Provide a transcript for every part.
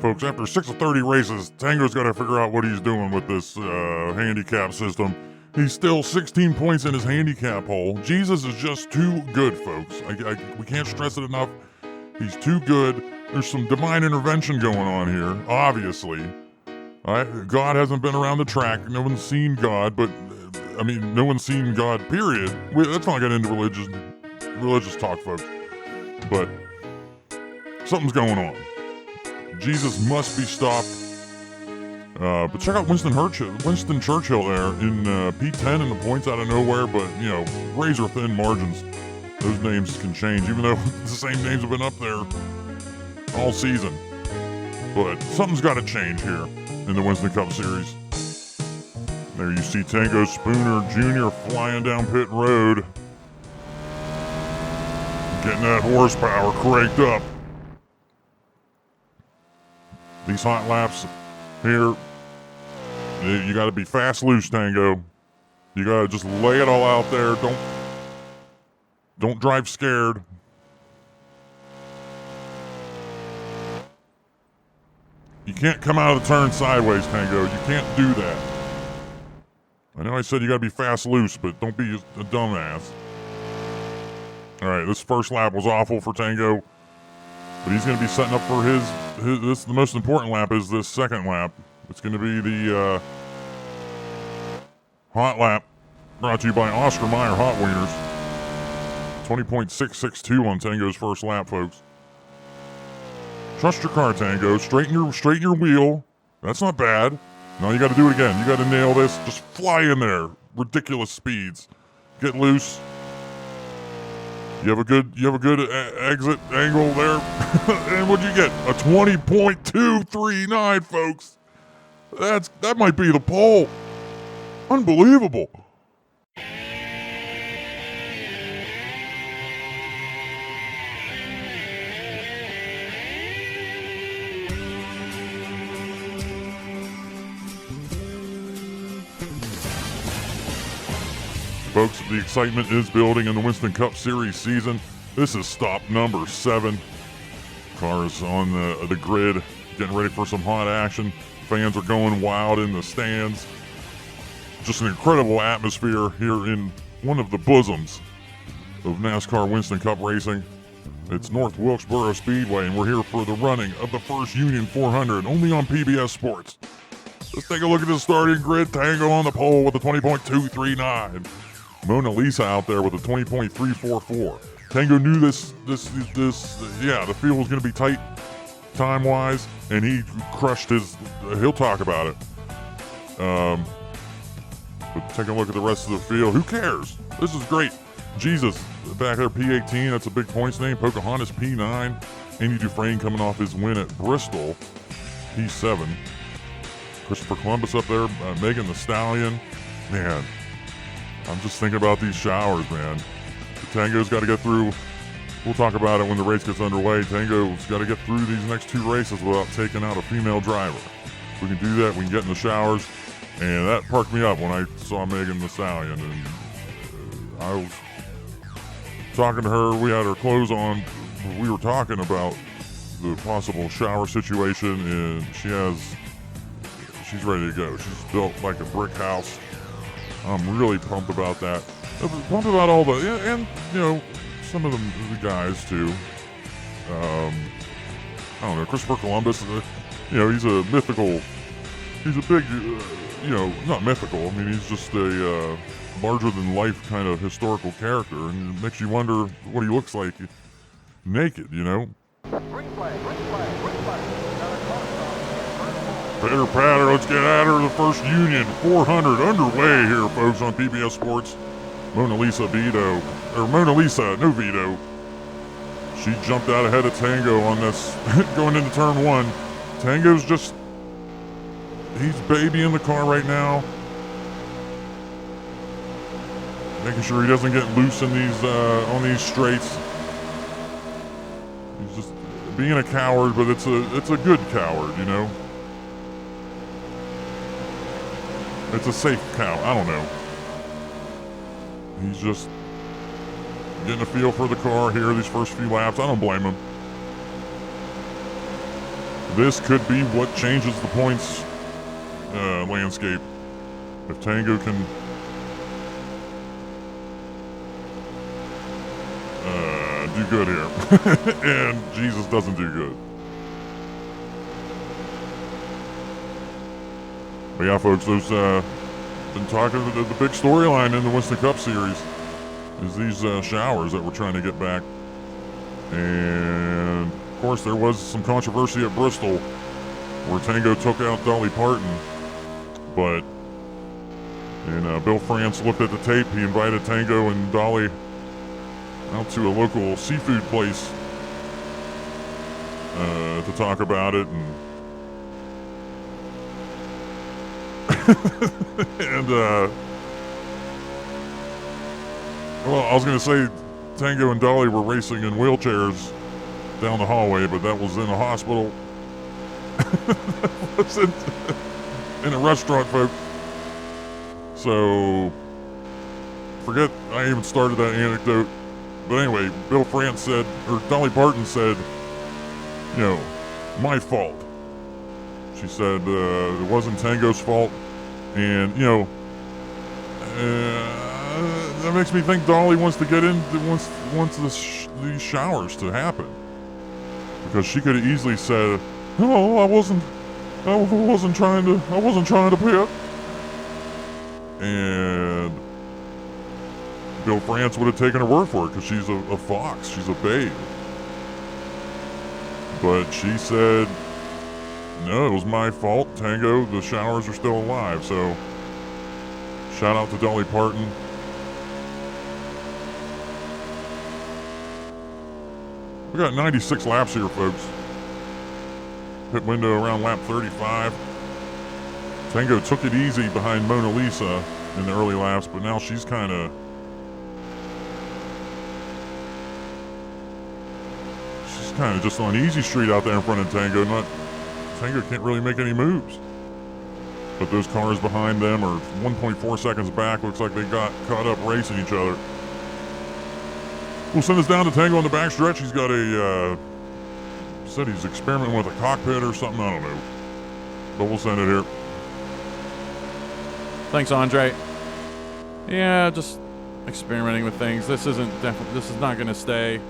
Folks, after 6 of 30 races, Tango's got to figure out what he's doing with this handicap system. He's still 16 points in his handicap hole. Jesus is just too good, folks. We can't stress it enough. He's too good. There's some divine intervention going on here, obviously. God hasn't been around the track. No one's seen God, but, no one's seen God, period. Let's not get into religious talk, folks. But something's going on. Jesus must be stopped. But check out Winston Churchill there in P10 in the points out of nowhere, but, razor thin margins. Those names can change, even though the same names have been up there all season. But something's got to change here in the Winston Cup Series. There you see Tango Spooner Jr. flying down pit road. Getting that horsepower cranked up. These hot laps here, you got to be fast loose, Tango. You got to just lay it all out there. Don't drive scared. You can't come out of the turn sideways, Tango. You can't do that. I know I said you got to be fast loose, but don't be a dumbass. All right, this first lap was awful for Tango, but he's going to be setting up for the most important lap is this second lap. It's going to be the hot lap brought to you by Oscar Mayer Hot Wieners. 20.662 on Tango's first lap, folks. Trust your car, Tango. Straighten your wheel. That's not bad. Now you got to do it again. You got to nail this. Just fly in there. Ridiculous speeds. Get loose. You have a good exit angle there. And what'd you get? A 20.239, folks. That might be the pole. Unbelievable. Folks, the excitement is building in the Winston Cup Series season. This is stop number 7. Cars on the grid, getting ready for some hot action. Fans are going wild in the stands. Just an incredible atmosphere here in one of the bosoms of NASCAR Winston Cup racing. It's North Wilkesboro Speedway, and we're here for the running of the first Union 400, only on PBS Sports. Let's take a look at the starting grid. Tango on the pole with a 20.239. Mona Lisa out there with a 20.344. Tango knew the field was going to be tight time-wise, and he crushed he'll talk about it. But take a look at the rest of the field. Who cares? This is great. Jesus, back there, P18, that's a big points name. Pocahontas, P9. Andy Dufresne coming off his win at Bristol, P7. Christopher Columbus up there, Megan the Stallion. Man, I'm just thinking about these showers, man. The Tango's got to get through. We'll talk about it when the race gets underway. Tango's got to get through these next 2 races without taking out a female driver. If we can do that, we can get in the showers. And that perked me up when I saw Megan the Stallion. And I was talking to her. We had her clothes on. We were talking about the possible shower situation, and she's ready to go. She's built like a brick house. I'm really pumped about that. Pumped about all and some of the guys too. I don't know, Christopher Columbus, he's a mythical, he's a big, not mythical, he's just a larger-than-life kind of historical character, and it makes you wonder what he looks like naked, Green flag. Pitter patter, let's get at her. The first Union 400 underway here, folks, on PBS Sports. Mona Lisa, no Vito. She jumped out ahead of Tango on this, going into turn 1. Tango's he's babying the car right now. Making sure he doesn't get loose in these, on these straights. He's just being a coward, but it's a good coward, It's a safe cow. I don't know. He's just getting a feel for the car here these first few laps. I don't blame him. this could be what changes the points landscape. If Tango can do good here, and Jesus doesn't do good. But yeah, folks, those been talking the big storyline in the Winston Cup Series is these showers that we're trying to get back. And of course, there was some controversy at Bristol where Tango took out Dolly Parton, but Bill France looked at the tape. He invited Tango and Dolly out to a local seafood place to talk about it, and and well, I was going to say Tango and Dolly were racing in wheelchairs down the hallway, but that was in a hospital. That was in a restaurant, folks. So forget I even started that anecdote. But anyway, Bill France said, or Dolly Parton said, my fault. She said it wasn't Tango's fault. And, that makes me think Dolly wants to get in, wants these showers to happen. Because she could have easily said, "Oh, I wasn't trying to pit." And Bill France would have taken her word for it because she's a fox, she's a babe. But she said, "No, it was my fault, Tango. The showers are still alive." So, shout out to Dolly Parton. We got 96 laps here, folks. Pit window around lap 35. Tango took it easy behind Mona Lisa in the early laps, but now she's kind of just on easy street out there in front of Tango. Tango can't really make any moves. But those cars behind them are 1.4 seconds back. Looks like they got caught up racing each other. We'll send us down to Tango on the backstretch. He's got said he's experimenting with a cockpit or something. I don't know. But we'll send it here. Thanks, Andre. Yeah, just experimenting with things. This is not going to stay.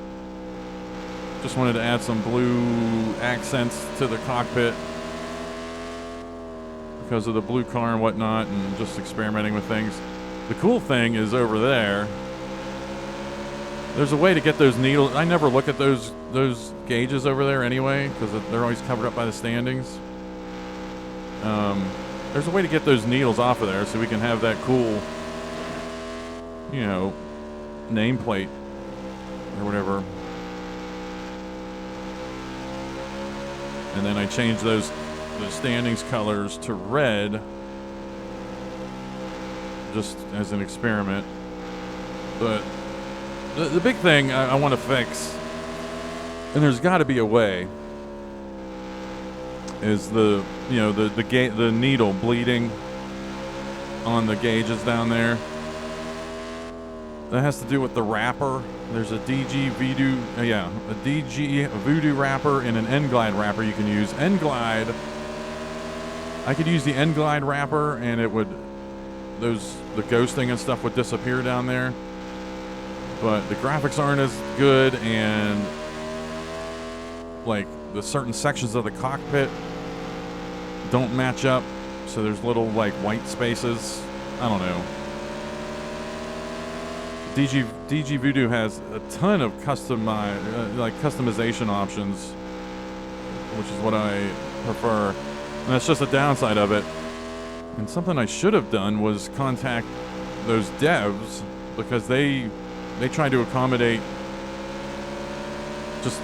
Just wanted to add some blue accents to the cockpit because of the blue car and whatnot, and just experimenting with things. The cool thing is over there, there's a way to get those needles. I never look at those gauges over there anyway because they're always covered up by the standings. There's a way to get those needles off of there so we can have that cool, nameplate or whatever. And then I changed the standings colors to red just as an experiment. But the big thing I want to fix, and there's got to be a way, is the needle bleeding on the gauges down there. That has to do with the wrapper. There's a DG Voodoo wrapper and an N-Glide wrapper you can use. N-Glide, I could use the N-Glide wrapper and it would, the ghosting and stuff would disappear down there. But the graphics aren't as good, and like the certain sections of the cockpit don't match up. So there's little like white spaces. I don't know. DG Voodoo has a ton of customization options, which is what I prefer. And that's just a downside of it. And something I should have done was contact those devs, because they try to accommodate just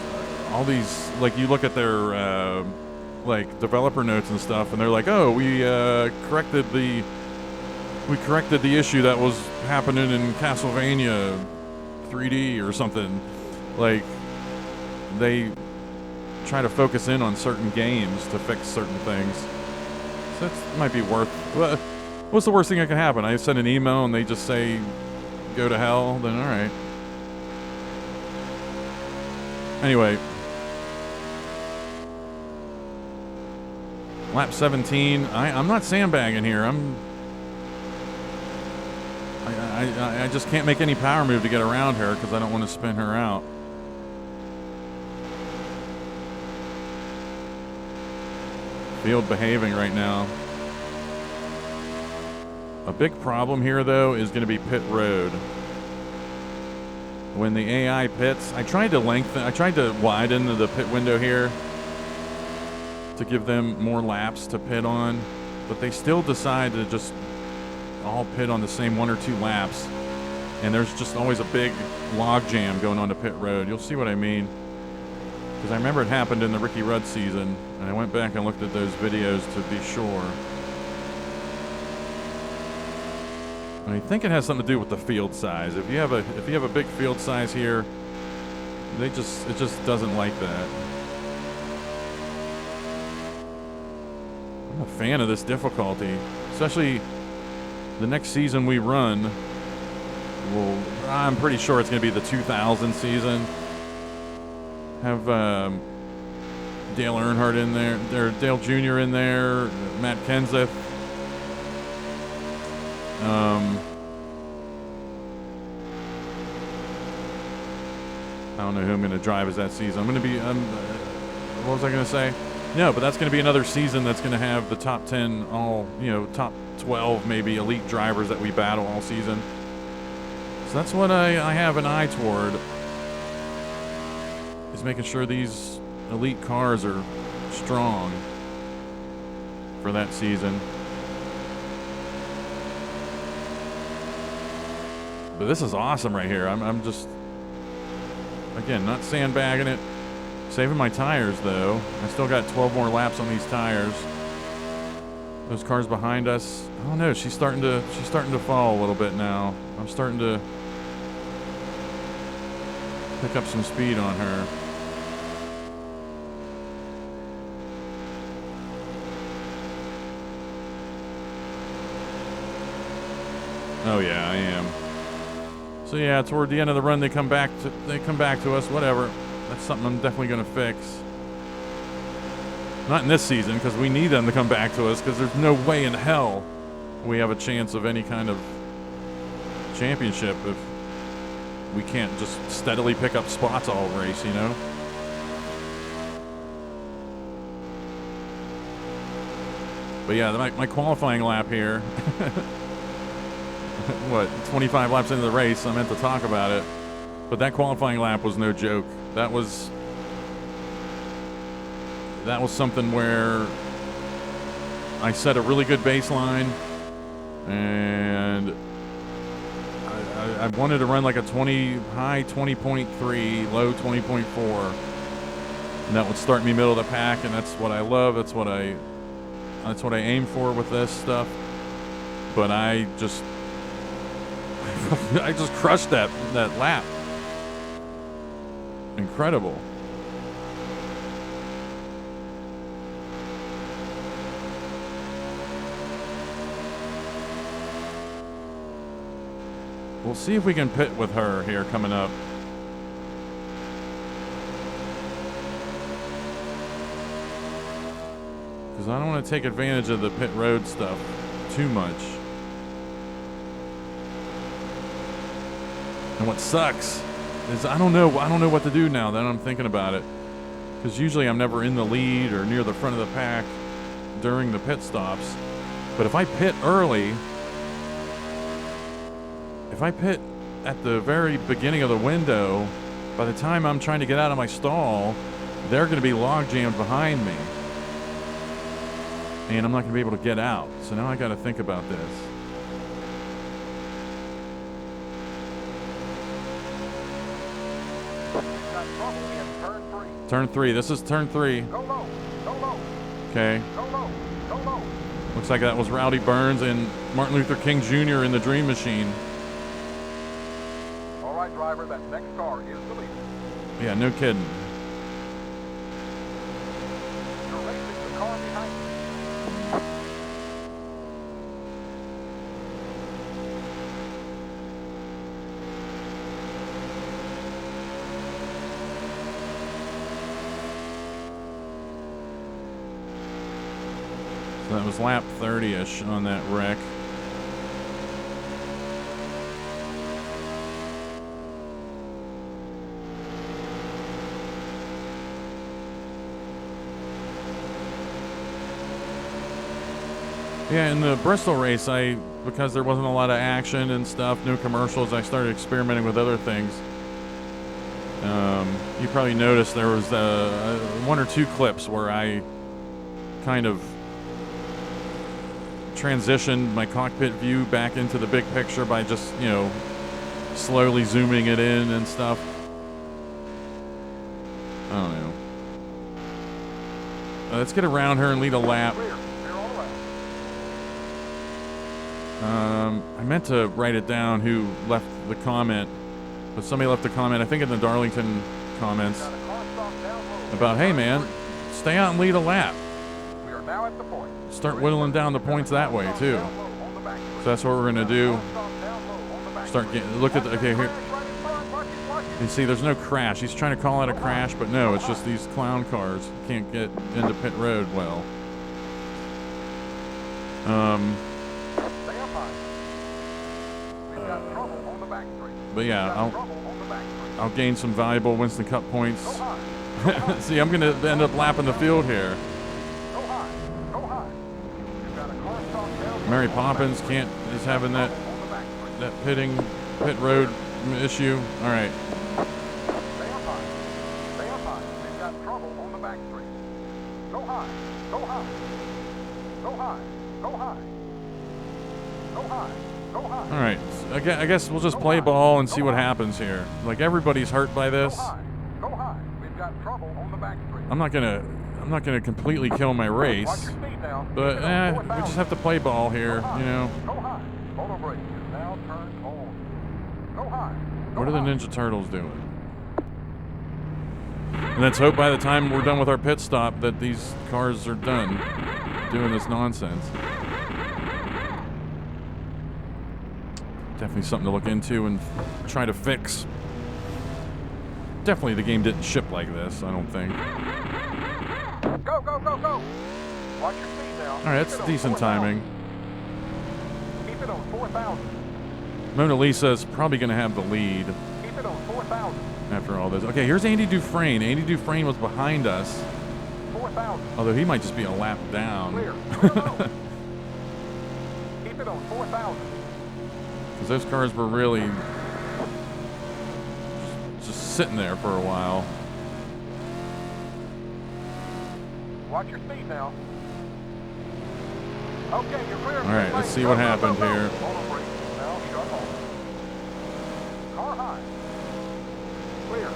all these, like you look at their like developer notes and stuff, and they're like, oh, we corrected the issue that was happening in Castlevania 3D or something. Like, they try to focus in on certain games to fix certain things. So that might be worth... What's the worst thing that can happen? I send an email and they just say, go to hell? Then alright. Anyway. Lap 17. I'm not sandbagging here. I just can't make any power move to get around her because I don't want to spin her out. Field behaving right now. A big problem here, though, is going to be pit road. When the AI pits, I tried to widen the pit window here to give them more laps to pit on, but they still decide to just all pit on the same 1 or 2 laps, and there's just always a big log jam going on to pit road. You'll see what I mean, because I remember it happened in the Ricky Rudd season, and I went back and looked at those videos to be sure. And I think it has something to do with the field size. If you have a big field size here, it just doesn't like that. I'm a fan of this difficulty, especially the next season we run. I'm pretty sure it's going to be the 2000 season. Have Dale Earnhardt in there, or Dale Jr. in there, Matt Kenseth. I don't know who I'm going to drive as that season. I'm going to be, what was I going to say? No, but that's going to be another season that's going to have the top 10, top 12 maybe elite drivers that we battle all season. So that's what I have an eye toward, is making sure these elite cars are strong for that season. But this is awesome right here. I'm just, again, not sandbagging it. Saving my tires, though. I still got 12 more laps on these tires. Those cars behind us, I don't know. She's starting to fall a little bit now. I'm starting to pick up some speed on her. Oh yeah, I am. So yeah, toward the end of the run, they come back to us. Whatever. That's something I'm definitely going to fix. Not in this season, because we need them to come back to us, because there's no way in hell we have a chance of any kind of championship if we can't just steadily pick up spots all race, you know? But yeah, my qualifying lap here, what, 25 laps into the race, I meant to talk about it. But that qualifying lap was no joke. That was something where I set a really good baseline, and I wanted to run like a high 20.3, low 20.4, and that would start me middle of the pack, and that's what I love. That's what I aim for with this stuff. But I just crushed that lap. Incredible. We'll see if we can pit with her here coming up. Because I don't want to take advantage of the pit road stuff too much. And what sucks is I don't know what to do now that I'm thinking about it. Because usually I'm never in the lead or near the front of the pack during the pit stops. But if I pit early, if I pit at the very beginning of the window, by the time I'm trying to get out of my stall, they're going to be log jammed behind me. And I'm not going to be able to get out. So now I got to think about this. Turn 3. This is turn 3. Go low. Go low. Okay. Go low. Go low. Looks like that was Rowdy Burns and Martin Luther King Jr. in the Dream Machine. All right, driver. That next car is the leader. Yeah, no kidding. You're racing the car behind you. So that was lap 30-ish on that wreck. Yeah, in the Bristol race, because there wasn't a lot of action and stuff, no commercials, I started experimenting with other things. You probably noticed there was one or two clips where I kind of transitioned my cockpit view back into the big picture by just, slowly zooming it in and stuff. I don't know. Let's get around her and lead a lap. I meant to write it down who left the comment, but somebody left a comment, I think in the Darlington comments, about, hey man, stay out and lead a lap. We are now at the point. Start whittling down the points that way too. So that's what we're gonna do. Start getting, look at the, okay, here. You see, there's no crash. He's trying to call out a crash, but no, it's just these clown cars can't get into pit road well. But yeah, I'll gain some valuable Winston Cup points. See, I'm gonna end up lapping the field here. Mary Poppins is having that pit road issue. All right. Stay up high. We've got trouble on the back straight. Go high. Go high. Go high. Go high. Go high. Go high. All right. I guess we'll just play ball and see what happens here. Like, everybody's hurt by this. Go high. Go high. We've got trouble on the back straight. I'm not gonna completely kill my race, Watch your speed now. but we just have to play ball here, Go high. Motor brake is now turned on. Go high. Go What are the high. Ninja Turtles doing? And let's hope by the time we're done with our pit stop that these cars are done doing this nonsense. Definitely something to look into and try to fix. Definitely the game didn't ship like this, I don't think. Go, go, go, go. Watch your speed now. All right, that's Keep it on decent 4,000. timing. Keep it on 4,000. Mona Lisa is probably going to have the lead Keep it on 4,000. after all this. Okay, here's Andy Dufresne. Andy Dufresne was behind us, 4,000. although he might just be a lap down. Clear. Go. Keep it on 4,000. Because those cars were really just sitting there for a while. Watch your speed now. Okay, you're clear. All right, let's see what happened here. Motor brake is now shut off. Car high. Clear.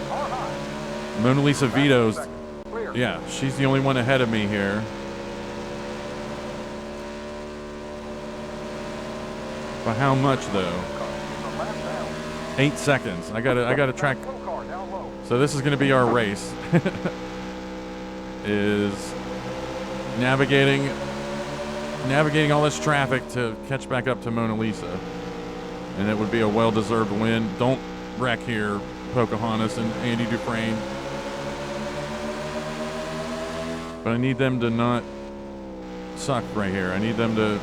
Car high. Mona Lisa Vito's, Clear. yeah, she's the only one ahead of me here. By how much though? 8 seconds. I gotta track. So this is gonna be our race. Is navigating all this traffic to catch back up to Mona Lisa. And it would be a well-deserved win. Don't wreck here, Pocahontas and Andy Dufresne. But I need them to not suck right here. I need them to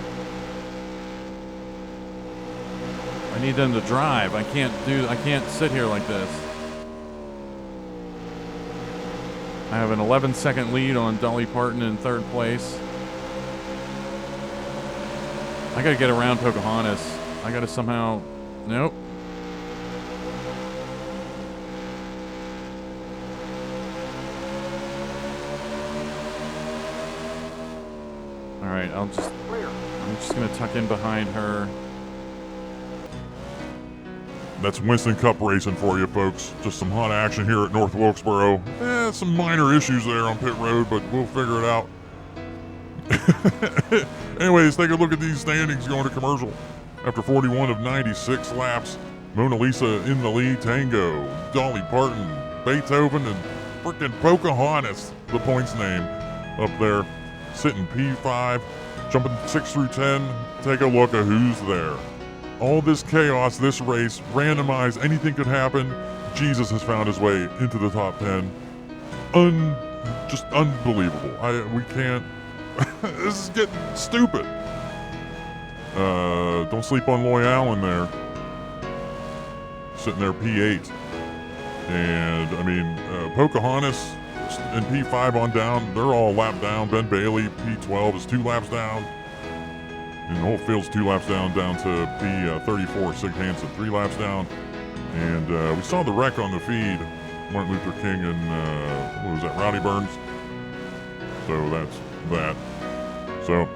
drive. I can't sit here like this. I have an 11-second lead on Dolly Parton in third place. I gotta get around Pocahontas. I gotta somehow, nope. All right, I'm just gonna tuck in behind her. That's Winston Cup racing for you, folks. Just some hot action here at North Wilkesboro. Some minor issues there on pit road, but we'll figure it out. Anyways, take a look at these standings going to commercial. After 41 of 96 laps, Mona Lisa in the lead, Tango, Dolly Parton, Beethoven, and frickin' Pocahontas, the points name, up there, sitting P5, jumping 6 through 10. Take a look at who's there. All this chaos, this race, randomized, anything could happen. Jesus has found his way into the top 10. just unbelievable. We can't. This is getting stupid. Don't sleep on Loy Allen there. Sitting there P8. And, I mean, Pocahontas and P5 on down, they're all a lap down. Ben Bailey, P12 is 2 laps down. And the whole field's 2 laps down to P34, Sig Hansen, 3 laps down. And we saw the wreck on the feed, Martin Luther King and, what was that, Rowdy Burns? So that's that. So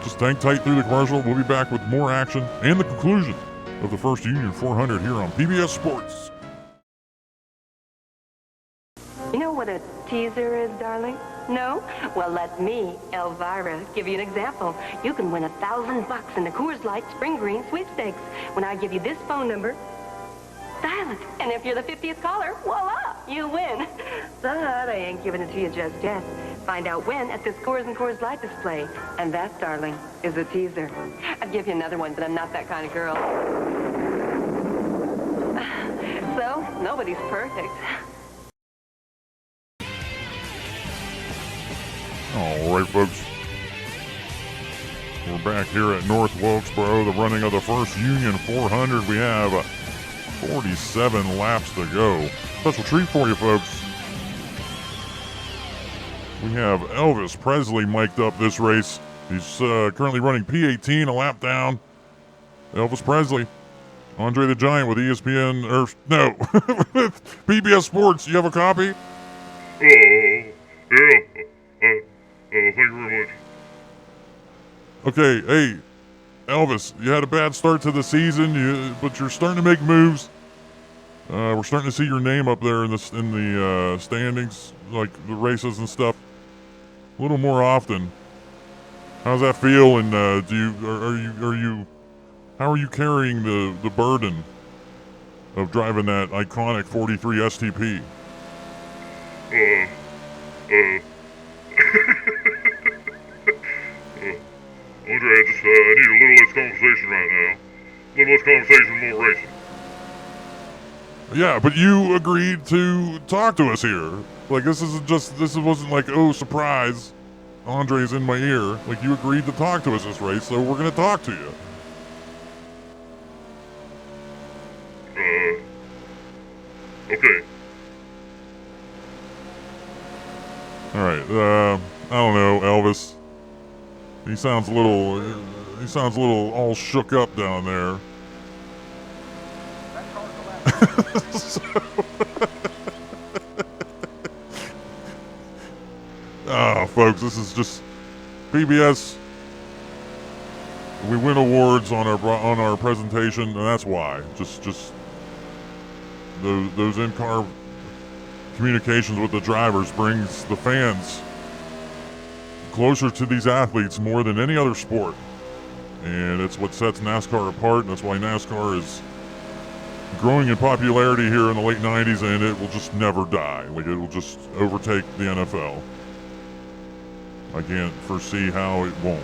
just hang tight through the commercial. We'll be back with more action and the conclusion of the first Union 400 here on PBS Sports. You know what a teaser is, darling? No? Well, let me, Elvira, give you an example. You can win $1,000 in the Coors Light Spring Green sweepstakes when I give you this phone number. Dial it. And if you're the 50th caller, voila, you win. But I ain't giving it to you just yet. Find out when at this Coors and Coors Light display. And that, darling, is a teaser. I'd give you another one, but I'm not that kind of girl. So, nobody's perfect. All right, folks. We're back here at North Wilkesboro, the running of the first Union 400. We have 47 laps to go. Special treat for you, folks. We have Elvis Presley mic'd up this race. He's currently running P18, a lap down. Elvis Presley. Andre the Giant with ESPN, or no, PBS Sports. You have a copy? Yeah. Thank you very much. Okay, hey, Elvis, you had a bad start to the season, but you're starting to make moves. We're starting to see your name up there in the standings, like the races and stuff, a little more often. How's that feel? And how are you carrying the burden of driving that iconic 43 STP? Andre, I just need a little less conversation right now. A little less conversation, more racing. Yeah, but you agreed to talk to us here. Like, this wasn't like, oh, surprise, Andre's in my ear. Like, you agreed to talk to us this race, so we're gonna talk to you. Okay. All right, I don't know, Elvis. He sounds a little all shook up down there. Folks, this is just PBS. We win awards on our presentation, and that's why. Just those in-car communications with the drivers brings the fans closer to these athletes more than any other sport, and it's what sets NASCAR apart, and that's why NASCAR is growing in popularity here in the late 90s, and it will just never die. Like, it will just overtake the NFL. I can't foresee how it won't.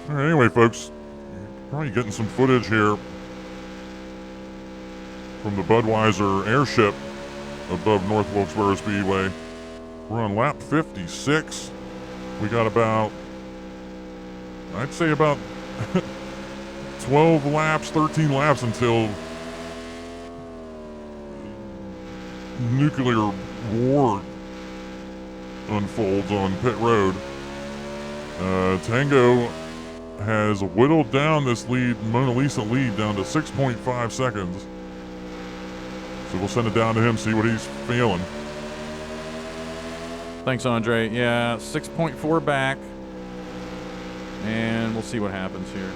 All right, anyway, folks, probably getting some footage here from the Budweiser airship above North Wilkesboro Speedway. We're on lap 56. We got about, I'd say about 12 laps, 13 laps until nuclear war unfolds on pit road. Tango has whittled down this lead, Mona Lisa lead, down to 6.5 seconds. So we'll send it down to him, see what he's feeling. Thanks, Andre. Yeah, 6.4 back. And we'll see what happens here.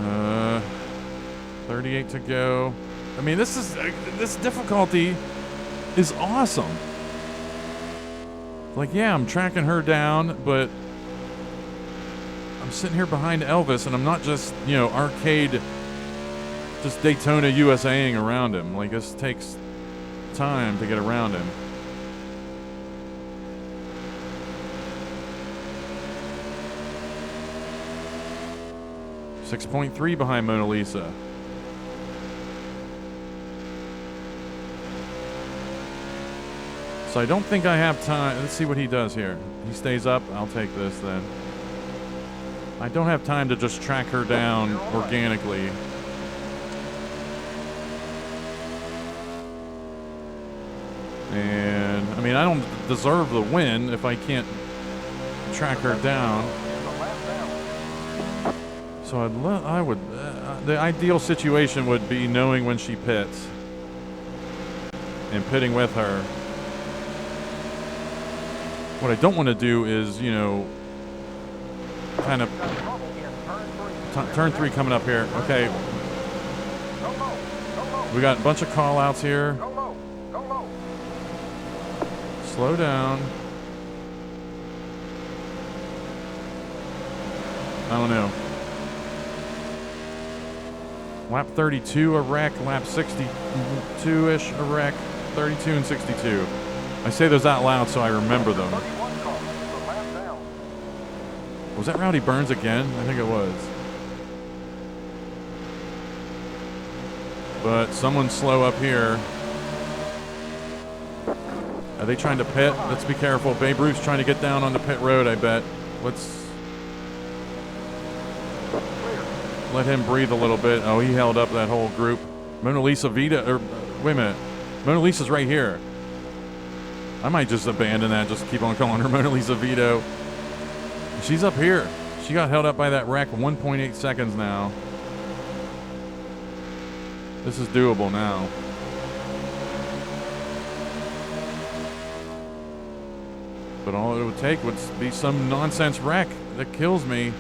Uh, 38 to go. I mean, this difficulty is awesome. Like, yeah, I'm tracking her down, but I'm sitting here behind Elvis, and I'm not just, arcade, just Daytona USAing around him. Like, this takes time to get around him. 6.3 behind Mona Lisa. So I don't think I have time. Let's see what he does here. He stays up. I'll take this then. I don't have time to just track her down organically. And, I mean, I don't deserve the win if I can't track her down. So I would, the ideal situation would be knowing when she pits and pitting with her. What I don't want to do is, you know, kind of turn 3 coming up here. Okay. We got a bunch of call outs here. Slow down. I don't know. Lap 32 a wreck, lap 62-ish a wreck, 32 and 62. I say those out loud so I remember them. Was that Rowdy Burns again? I think it was. But someone's slow up here. Are they trying to pit? Let's be careful. Babe Ruth's trying to get down on the pit road, I bet. Let's let him breathe a little bit. Oh, he held up that whole group. Mona Lisa Vita, or wait a minute. Mona Lisa's right here. I might just abandon that, just keep on calling her Mona Lisa Vito. She's up here. She got held up by that wreck 1.8 seconds now. This is doable now. But all it would take would be some nonsense wreck that kills me.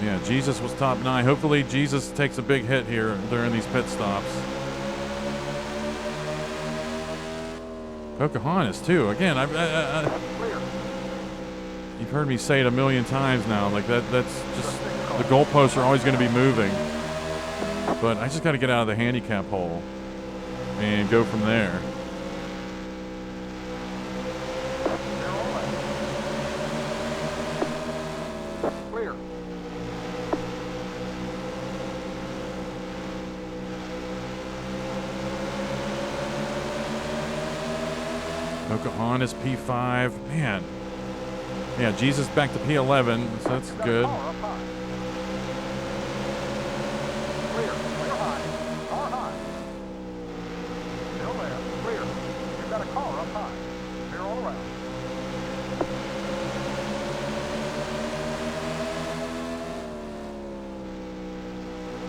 Yeah, Jesus was top 9. Hopefully Jesus takes a big hit here during these pit stops. Pocahontas too. Again, you've heard me say it a million times now. Like that's just, the goalposts are always going to be moving. But I just got to get out of the handicap hole and go from there. Pocahontas P5, man. Yeah, Jesus back to P11, so that's good. Clear high, car high. Still there, clear. You've got a car up high. Clear all around.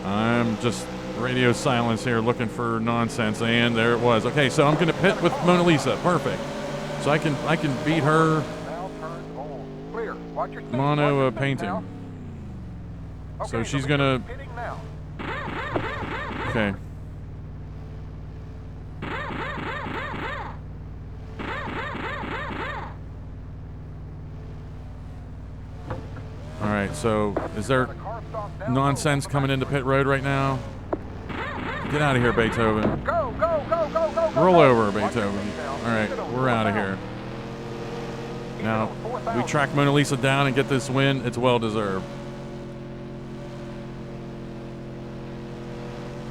I'm just radio silence here looking for nonsense, and there it was. Okay, so I'm going to pit with Mona Lisa. Perfect. So I can beat her mono painting. So she's going to... Okay. All right, so is there nonsense coming into pit road right now? Get out of here, Beethoven. Roll over, Beethoven. All right, we're out of here. Now, we track Mona Lisa down and get this win. It's well deserved.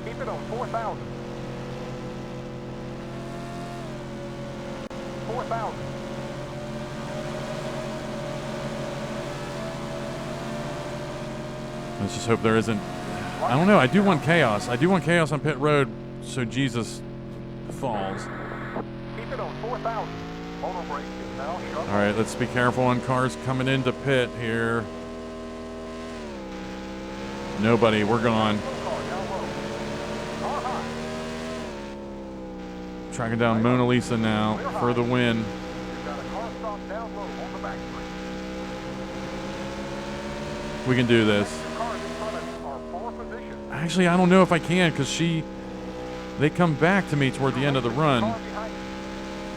Keep it on 4,000. 4,000. Let's just hope there isn't... I don't know. I do want chaos. I do want chaos on pit road so Jesus falls. Keep it on 4,000. Mono brake is now shut. All right, let's be careful on cars coming into pit here. Nobody. We're gone. Tracking down Mona Lisa now for the win. We can do this. Actually, I don't know if I can because they come back to me toward the end of the run.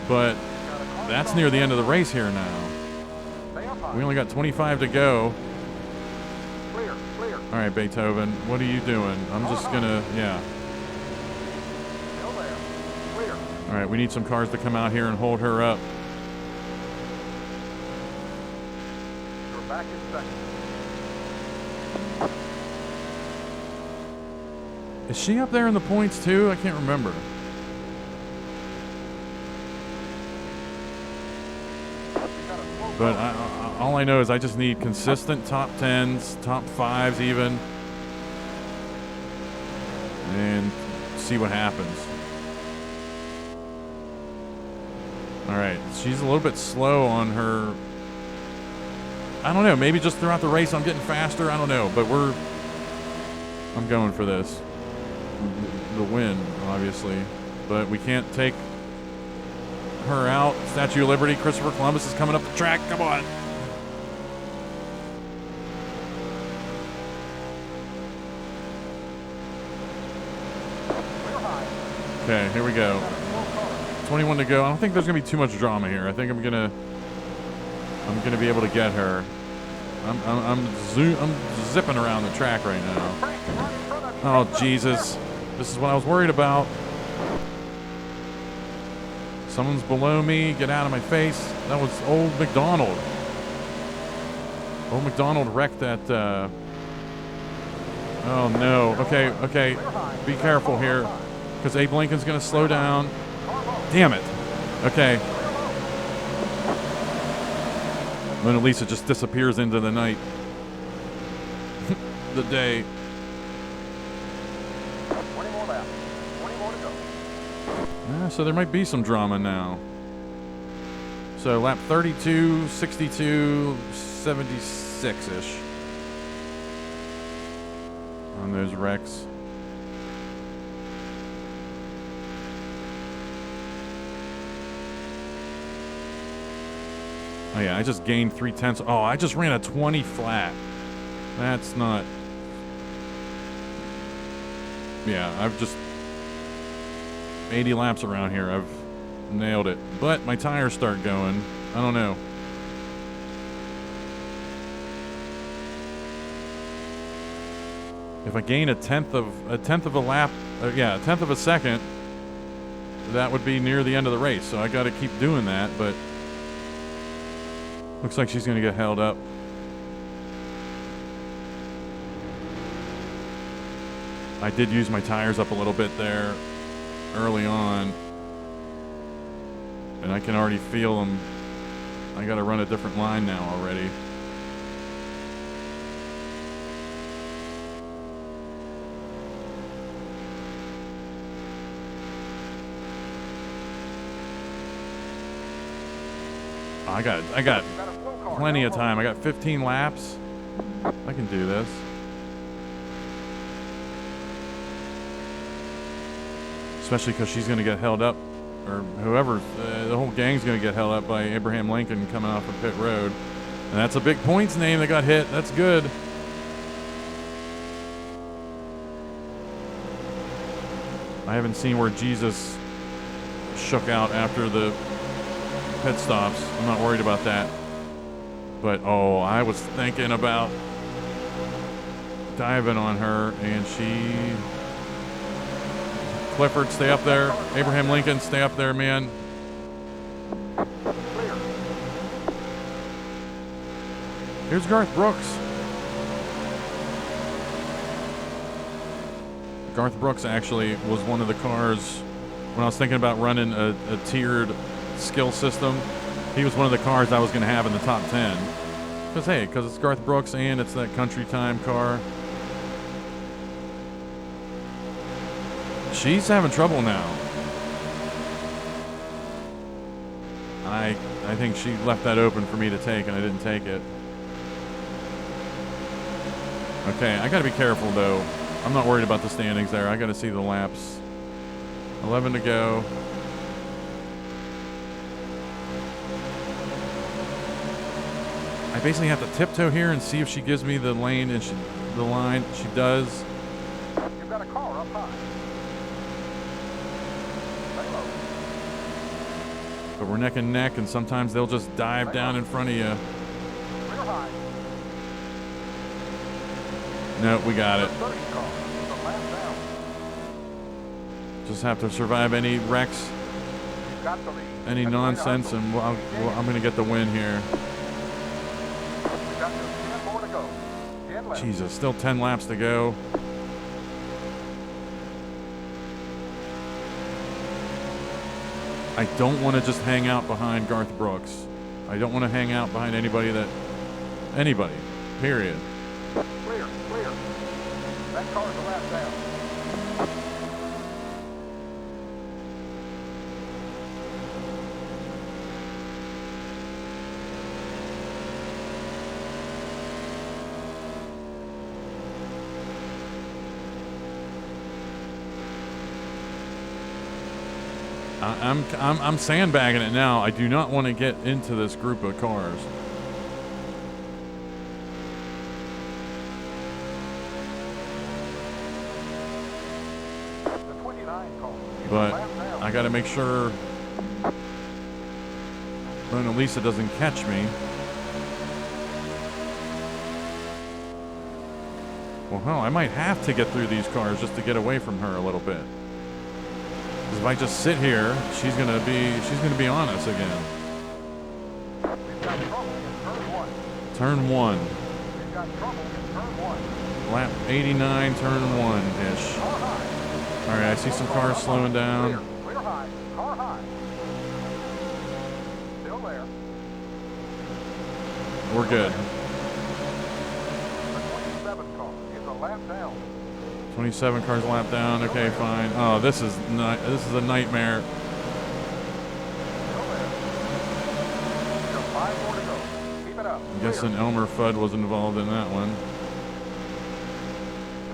But that's near the end of the race here now. We only got 25 to go. All right, Beethoven, what are you doing? I'm just gonna, yeah. All right, we need some cars to come out here and hold her up. You're back in second. Is she up there in the points too? I can't remember. But all I know is I just need consistent top 10s, top 5s even, and see what happens. All right, she's a little bit slow on her. I don't know, maybe just throughout the race I'm getting faster, I don't know, but I'm going for this. The win, obviously, but we can't take her out. Statue of Liberty, Christopher Columbus is coming up the track. Come on. Okay, here we go. 21 to go. I don't think there's gonna be too much drama here. I think I'm gonna be able to get her. I'm zipping around the track right now. Oh Jesus! This is what I was worried about. Someone's below me. Get out of my face. That was old McDonald. Old McDonald wrecked that. Oh no. Okay. Be careful here, because Abe Lincoln's gonna slow down. Damn it. Okay. Then at least it just disappears into the night. The day. 20 more laps. 20 more to go. So there might be some drama now. So lap 32, 62, 76-ish on those wrecks. Oh yeah, I just gained 0.3. Oh, I just ran a 20 flat. That's not... Yeah, I've just... 80 laps around here. I've nailed it. But my tires start going. I don't know. If I gain a tenth of a lap, a tenth of a second, that would be near the end of the race. So I got to keep doing that, but looks like she's going to get held up. I did use my tires up a little bit there early on, and I can already feel them. I got to run a different line now already. I got plenty of time. I got 15 laps. I can do this. Especially because she's going to get held up, or whoever, the whole gang's going to get held up by Abraham Lincoln coming off of pit road. And that's a big points name that got hit. That's good. I haven't seen where Jesus shook out after the pit stops. I'm not worried about that. But, oh, I was thinking about diving on her, and she... Clifford, stay up there. Abraham Lincoln, stay up there, man. Here's Garth Brooks. Garth Brooks actually was one of the cars, when I was thinking about running a tiered skill system, he was one of the cars I was going to have in the top 10. Because it's Garth Brooks and it's that country time car. She's having trouble now. I think she left that open for me to take, and I didn't take it. Okay, I gotta be careful though. I'm not worried about the standings there. I gotta see the laps. 11 to go. I basically have to tiptoe here and see if she gives me the lane, and the line. She does. You've got a car up high. But we're neck and neck, and sometimes they'll just dive down in front of you. No, we got it. Just have to survive any wrecks. got the lead. any That's the way to nonsense, hustle. and I'm going to get the win here. We got just 10 more to go. 10 left. Jesus, still 10 laps to go. I don't want to just hang out behind Garth Brooks. I don't want to hang out behind anybody, period. Clear, clear. That car's a lap down. I'm sandbagging it now. I do not want to get into this group of cars. The 29 car. But Lap down. I got to make sure Mona Lisa doesn't catch me. Well, hell, I might have to get through these cars just to get away from her a little bit. Because if I just sit here, she's gonna be on us again. We've got trouble in turn 1. Turn 1, We've got trouble in turn 1. lap 89, turn 1-ish. Car high. All right, I see some cars slowing down. Clear, clear high. Car high. Still there. We're good. The 27 car is a lap down. 27 cars lap down. Okay, fine. Oh, this is a nightmare. Still there. Just 5 more to go. Keep it up. I'm guessing Elmer Fudd was involved in that one.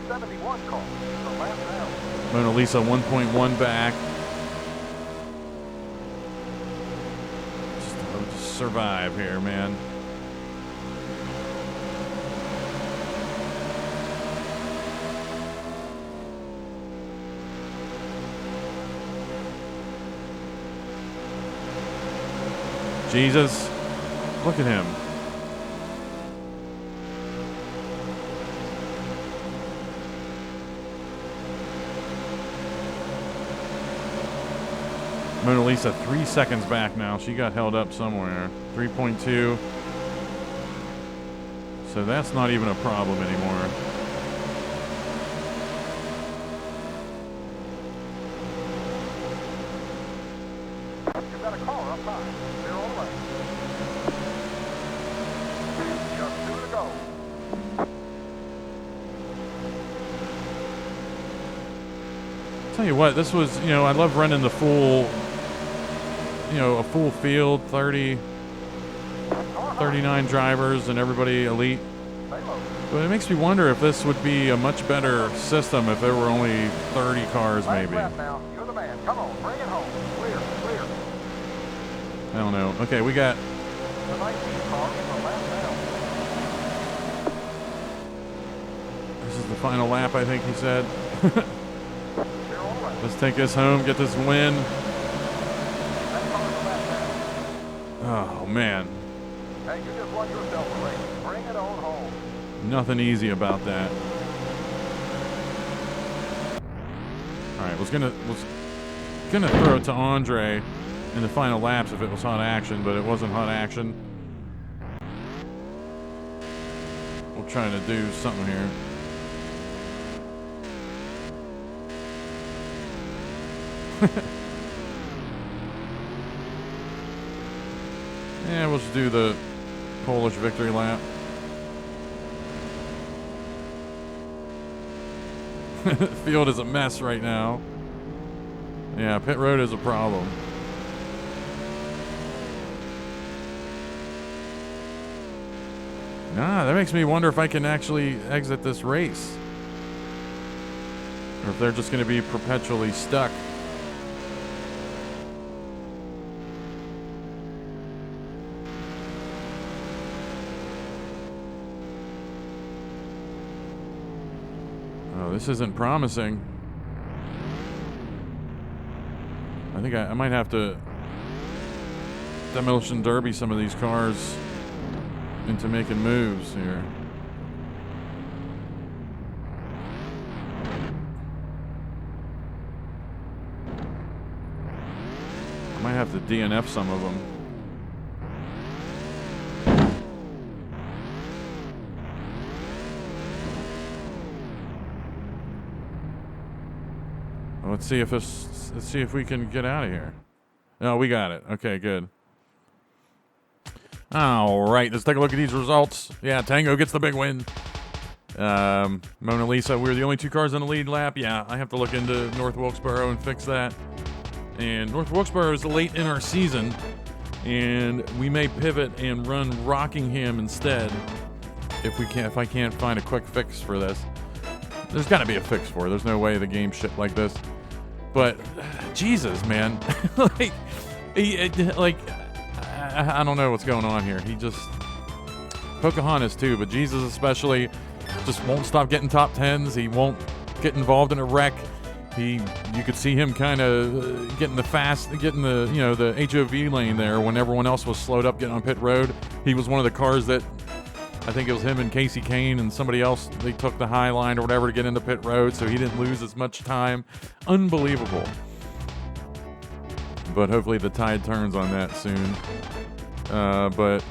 The 71 car is a lap down. Mona Lisa 1.1 back. Just survive here, man. Jesus, look at him. Mona Lisa 3 seconds back now. She got held up somewhere. 3.2. So that's not even a problem anymore. You've got a car up high. They're on the way. Just 2 to go. Tell you what, this was, I love running the full, a full field, 30, 39 drivers and everybody elite. Stay low. But it makes me wonder if this would be a much better system if there were only 30 cars Last maybe. lap now. You're the man. Come on, bring it home. Clear, clear. I don't know. Okay, we got, The 19 car is a lap down. this is the final lap, I think he said. They're on the way. Let's take this home, get this win. That car's a lap down. Oh, man. Hey, you just won yourself a race. Bring it on home. Nothing easy about that. All right, was gonna throw it to Andre in the final laps if it was hot action, but it wasn't hot action. We're trying to do something here. Yeah, we'll just do the Polish victory lap. The field is a mess right now. Yeah, pit road is a problem. Nah, that makes me wonder if I can actually exit this race. Or if they're just going to be perpetually stuck. Oh, this isn't promising. I think I might have to demolition derby some of these cars into making moves here. I might have to DNF some of them. Let's see if we can get out of here. No, we got it. Okay, good. All right, let's take a look at these results. Yeah, Tango gets the big win. Mona Lisa, we were the only 2 cars in the lead lap. Yeah, I have to look into North Wilkesboro and fix that. And North Wilkesboro is late in our season, and we may pivot and run Rockingham instead if I can't find a quick fix for this. There's got to be a fix for it. There's no way the game's shit like this. But Jesus, man, I don't know what's going on here. He just Pocahontas too, but Jesus especially just won't stop getting top 10s. He won't get involved in a wreck. You could see him kind of getting the the HOV lane there when everyone else was slowed up getting on pit road. He was one of the cars that I think it was him and Casey Kane and somebody else. They took the high line or whatever to get into pit road, so he didn't lose as much time. Unbelievable. But hopefully the tide turns on that soon. But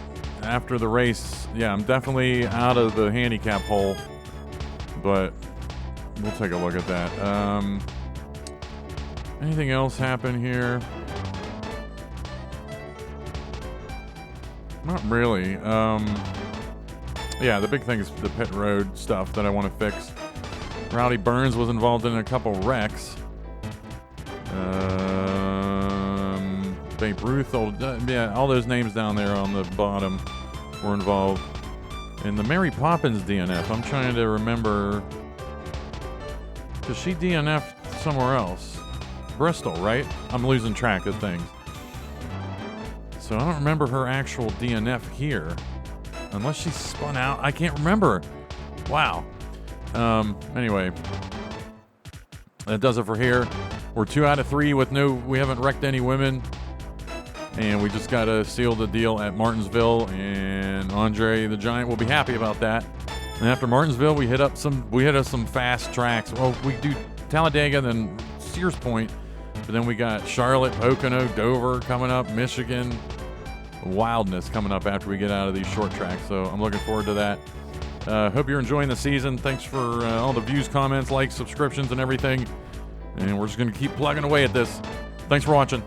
after the race, yeah, I'm definitely out of the handicap hole. But we'll take a look at that. Anything else happen here? Not really. Yeah, the big thing is the pit road stuff that I want to fix. Rowdy Burns was involved in a couple wrecks. Babe Ruth, all those names down there on the bottom were involved. And the Mary Poppins DNF, I'm trying to remember, because she DNF'd somewhere else. Bristol, right? I'm losing track of things. So I don't remember her actual DNF here. Unless she spun out. I can't remember. Wow. Anyway. That does it for here. We're 2 out of 3 we haven't wrecked any women. And we just got to seal the deal at Martinsville. And Andre the Giant will be happy about that. And after Martinsville, we hit up some fast tracks. Well, we do Talladega, then Sears Point. But then we got Charlotte, Pocono, Dover coming up, Michigan. Wildness coming up after we get out of these short tracks, so I'm looking forward to that. Hope you're enjoying the season. Thanks for all the views, comments, likes, subscriptions, and everything. And we're just going to keep plugging away at this. Thanks for watching.